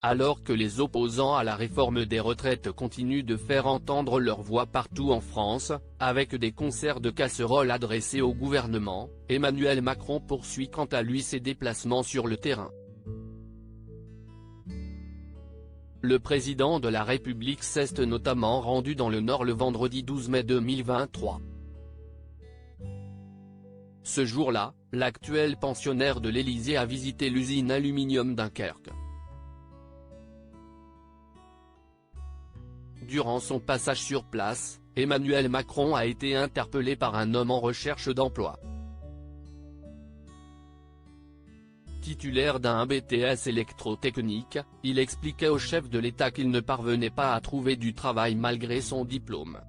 Alors que les opposants à la réforme des retraites continuent de faire entendre leur voix partout en France, avec des concerts de casseroles adressés au gouvernement, Emmanuel Macron poursuit quant à lui ses déplacements sur le terrain. Le président de la République s'est notamment rendu dans le Nord le vendredi 12 mai 2023. Ce jour-là, l'actuel pensionnaire de l'Élysée a visité l'usine Aluminium Dunkerque. Durant son passage sur place, Emmanuel Macron a été interpellé par un homme en recherche d'emploi. Titulaire d'un BTS électrotechnique, il expliquait au chef de l'État qu'il ne parvenait pas à trouver du travail malgré son diplôme.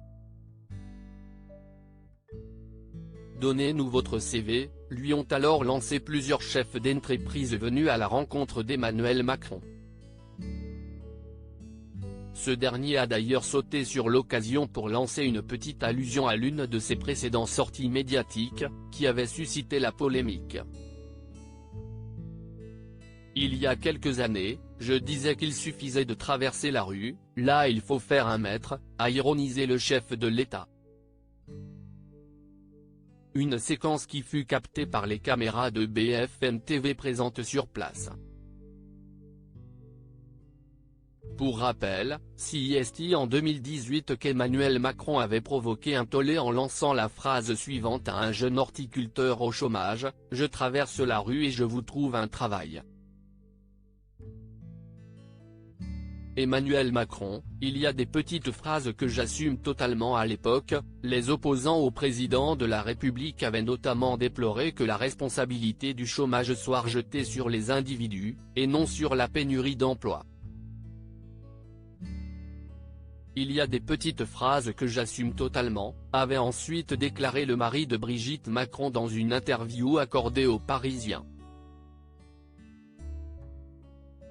Donnez-nous votre CV, lui ont alors lancé plusieurs chefs d'entreprise venus à la rencontre d'Emmanuel Macron. Ce dernier a d'ailleurs sauté sur l'occasion pour lancer une petite allusion à l'une de ses précédentes sorties médiatiques, qui avait suscité la polémique. Il y a quelques années, je disais qu'il suffisait de traverser la rue, là il faut faire 1 mètre, a ironisé le chef de l'État. Une séquence qui fut captée par les caméras de BFM TV présentes sur place. Pour rappel, c'est en 2018 qu'Emmanuel Macron avait provoqué un tollé en lançant la phrase suivante à un jeune horticulteur au chômage, « Je traverse la rue et je vous trouve un travail ». Emmanuel Macron, il y a des petites phrases que j'assume totalement. À l'époque, les opposants au président de la République avaient notamment déploré que la responsabilité du chômage soit rejetée sur les individus, et non sur la pénurie d'emploi. Il y a des petites phrases que j'assume totalement, avait ensuite déclaré le mari de Brigitte Macron dans une interview accordée aux Parisiens.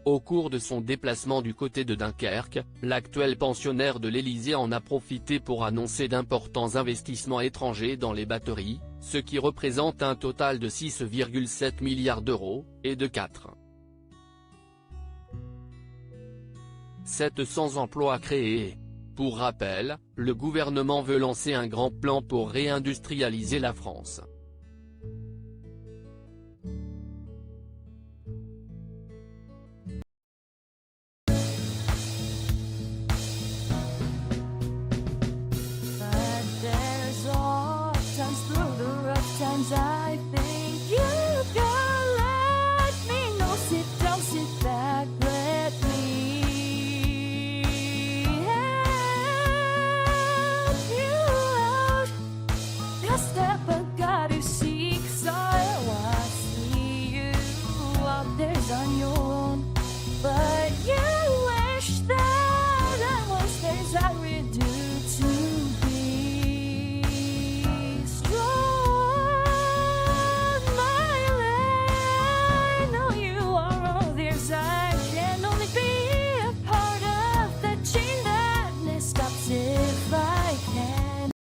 Au cours de son déplacement du côté de Dunkerque, l'actuel pensionnaire de l'Élysée en a profité pour annoncer d'importants investissements étrangers dans les batteries, ce qui représente un total de 6,7 milliards d'euros, et de 700 emplois créés. Pour rappel, le gouvernement veut lancer un grand plan pour réindustrialiser la France.